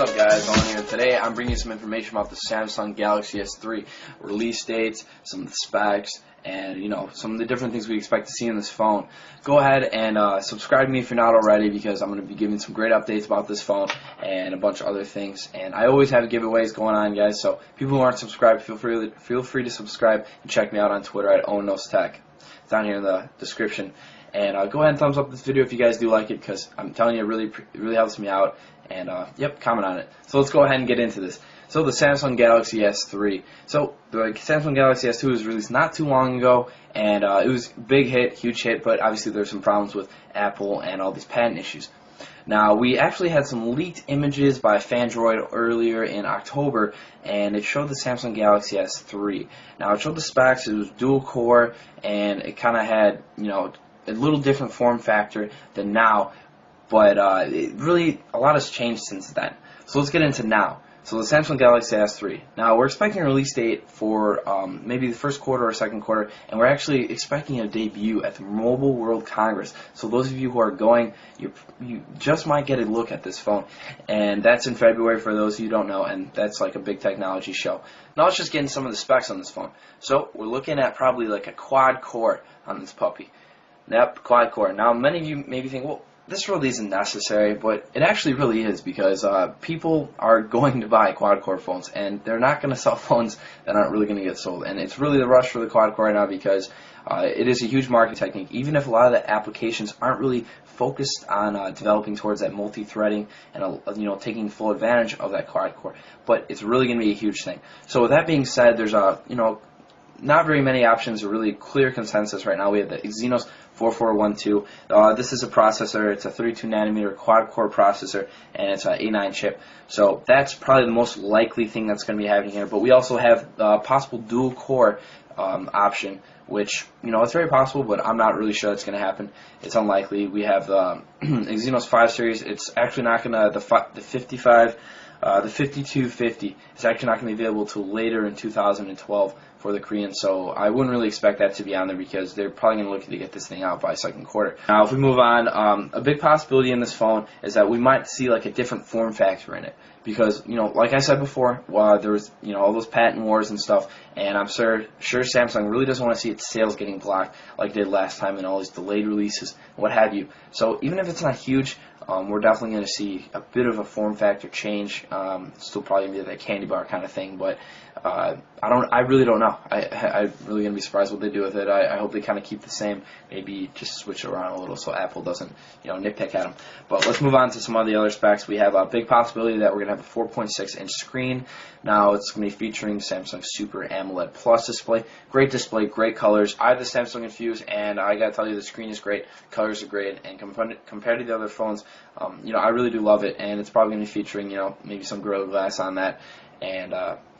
up, guys? On here today, I'm bringing you some information about the Samsung Galaxy S3 release dates, some of the specs, and some of the different things we expect to see in this phone. Go ahead and subscribe to me if you're not already, because I'm going to be giving some great updates about this phone and a bunch of other things. And I always have giveaways going on, guys. So people who aren't subscribed, feel free to subscribe and check me out on Twitter at OwenKnowsTech. It's down here in the description. And go ahead and thumbs up this video if you guys do like it, because I'm telling you, it really helps me out. And yep, comment on it. So let's go ahead and get into this. So the Samsung Galaxy S3. So the Samsung Galaxy S2 was released not too long ago, and it was a big hit, huge hit, but obviously there's some problems with Apple and all these patent issues. Now, we actually had some leaked images by Fandroid earlier in October, and it showed the Samsung Galaxy S3. Now, it showed the specs. It was dual core, and it kind of had, a little different form factor than now, but really a lot has changed since then. So let's get into now. So the Samsung Galaxy S3. Now we're expecting a release date for maybe the first quarter or second quarter, and we're actually expecting a debut at the Mobile World Congress. So those of you who are going, you just might get a look at this phone, and that's in February for those of you who don't know, and that's like a big technology show. Now let's just get into some of the specs on this phone. So we're looking at probably like a quad core on this puppy. Yep, quad core. Now many of you maybe think, well, this really isn't necessary, but it actually really is, because people are going to buy quad-core phones, and they're not going to sell phones that aren't really going to get sold. And it's really the rush for the quad-core right now, because it is a huge marketing technique, even if a lot of the applications aren't really focused on developing towards that multi-threading and taking full advantage of that quad-core. But it's really going to be a huge thing. So with that being said, there's not very many options, a really clear consensus right now. We have the Exynos 4412. This is a processor. It's a 32nm quad-core processor, and it's an A9 chip. So that's probably the most likely thing that's going to be happening here. But we also have the possible dual-core option, which, it's very possible, but I'm not really sure it's going to happen. It's unlikely. We have the Exynos 5 series. It's actually not going to, the 5250 is actually not going to be available until later in 2012 for the Koreans, so I wouldn't really expect that to be on there, because they're probably going to look to get this thing out by second quarter. Now, if we move on, a big possibility in this phone is that we might see like a different form factor in it, because like I said before, there was all those patent wars and stuff, and I'm sure Samsung really doesn't want to see its sales getting blocked like it did last time, and all these delayed releases, what have you. So even if it's not huge, we're definitely going to see a bit of a form factor change. Still probably going to be that candy bar kind of thing, but I really don't know. I'm really going to be surprised what they do with it. I hope they kind of keep the same, maybe just switch it around a little so Apple doesn't nitpick at them. But let's move on to some of the other specs. We have a big possibility that we're going to have a 4.6-inch screen. Now it's going to be featuring Samsung Super AMOLED Plus display. Great display, great colors. I have the Samsung Infuse, and I got to tell you, the screen is great, colors are great, and compared to the other phones, I really do love it. And it's probably going to be featuring maybe some Gorilla Glass on that, and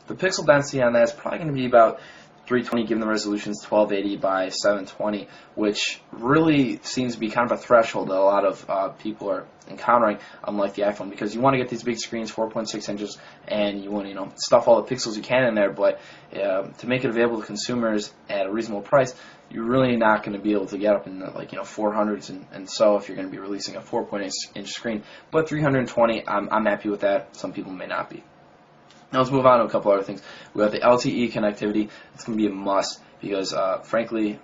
the pixel density on that is probably going to be about 320, given the resolution is 1280 by 720, which really seems to be kind of a threshold that a lot of people are encountering, unlike the iPhone, because you want to get these big screens, 4.6 inches, and you want to stuff all the pixels you can in there, but to make it available to consumers at a reasonable price, you're really not going to be able to get up in the 400s and so if you're going to be releasing a 4.8-inch screen. But 320, I'm happy with that. Some people may not be. Now let's move on to a couple other things. We have the LTE connectivity. It's going to be a must, because frankly,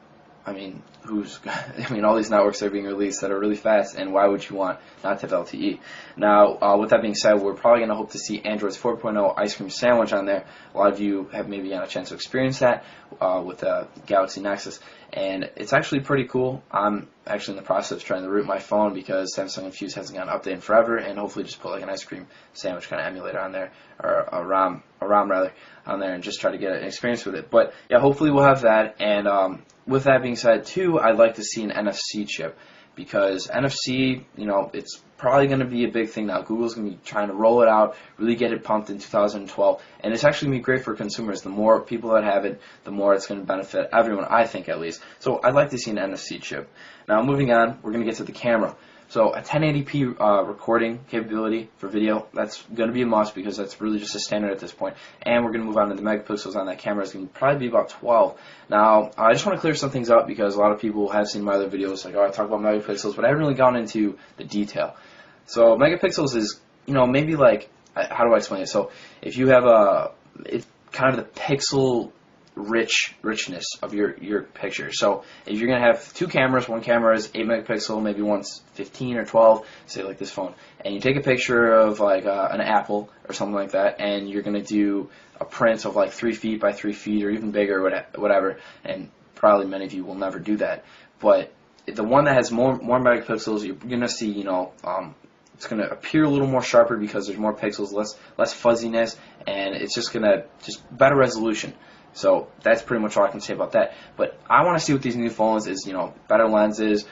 all these networks are being released that are really fast, and why would you want not to have LTE? Now, with that being said, we're probably going to hope to see Android's 4.0 ice cream sandwich on there. A lot of you have maybe had a chance to experience that with the Galaxy Nexus, and it's actually pretty cool. I'm actually in the process of trying to root my phone, because Samsung Infuse hasn't gotten updated in forever, and hopefully just put like an ice cream sandwich kind of emulator on there, or a ROM rather, on there, and just try to get an experience with it. But yeah, hopefully we'll have that. And with that being said, too, I'd like to see an NFC chip, because NFC, it's probably going to be a big thing now. Google's going to be trying to roll it out, really get it pumped in 2012, and it's actually going to be great for consumers. The more people that have it, the more it's going to benefit everyone, I think, at least. So I'd like to see an NFC chip. Now, moving on, we're going to get to the camera. So a 1080p recording capability for video, that's going to be a must, because that's really just a standard at this point. And we're going to move on to the megapixels on that camera. It's going to probably be about 12. Now, I just want to clear some things up, because a lot of people have seen my other videos, like, oh, I talk about megapixels, but I haven't really gone into the detail. So megapixels is, maybe like, how do I explain it? So if you have it's kind of the pixel richness of your picture. So if you're gonna have two cameras, one camera is 8 megapixel, maybe one's 15 or 12, say like this phone, and you take a picture of like an apple or something like that, and you're gonna do a print of like 3 feet by 3 feet or even bigger, whatever. And probably many of you will never do that, but the one that has more megapixels, you're gonna see, it's going to appear a little more sharper because there's more pixels, less fuzziness, and it's just better resolution. So that's pretty much all I can say about that. But I want to see with these new phones is, better lenses,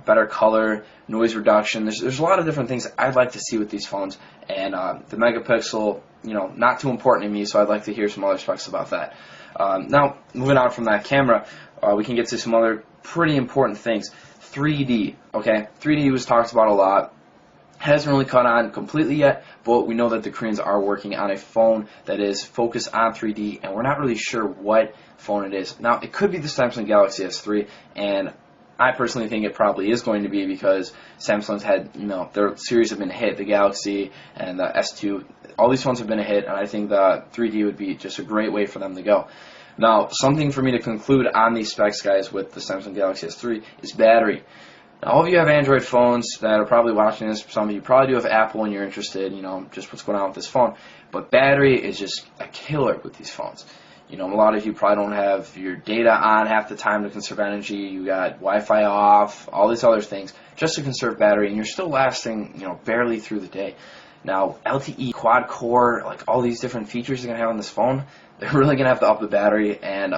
better color, noise reduction. There's a lot of different things I'd like to see with these phones, and the megapixel, not too important to me, so I'd like to hear some other specs about that. Now, moving on from that camera, we can get to some other pretty important things. 3D, okay? 3D was talked about a lot. Hasn't really caught on completely yet, but we know that the Koreans are working on a phone that is focused on 3D, and we're not really sure what phone it is. Now, it could be the Samsung Galaxy S3, and I personally think it probably is going to be because Samsung's had, their series have been a hit, the Galaxy and the S2, all these phones have been a hit, and I think the 3D would be just a great way for them to go. Now, something for me to conclude on these specs, guys, with the Samsung Galaxy S3 is battery. Now, all of you have Android phones that are probably watching this. Some of you probably do have Apple and you're interested, just what's going on with this phone. But battery is just a killer with these phones. A lot of you probably don't have your data on half the time to conserve energy. You got Wi-Fi off, all these other things just to conserve battery, and you're still lasting, barely through the day. Now, LTE, quad core, like all these different features you're going to have on this phone, they're really going to have to up the battery, and,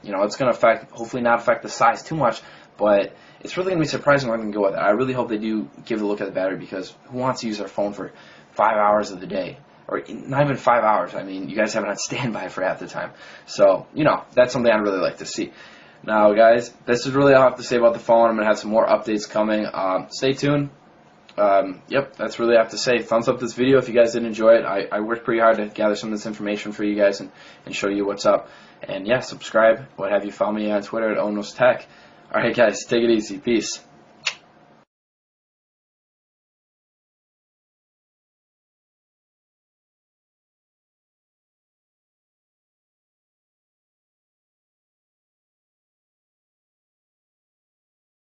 it's going to hopefully not affect the size too much, but it's really going to be surprising where they can go with it. I really hope they do give a look at the battery, because who wants to use their phone for 5 hours of the day? Or not even 5 hours. I mean, you guys have it on standby for half the time. So, that's something I'd really like to see. Now, guys, this is really all I have to say about the phone. I'm going to have some more updates coming. Stay tuned. Yep, that's really all I have to say. Thumbs up this video if you guys did enjoy it. I worked pretty hard to gather some of this information for you guys and show you what's up. And, yeah, subscribe, what have you. Follow me on Twitter at OwnosTech. Alright guys, take it easy. Peace.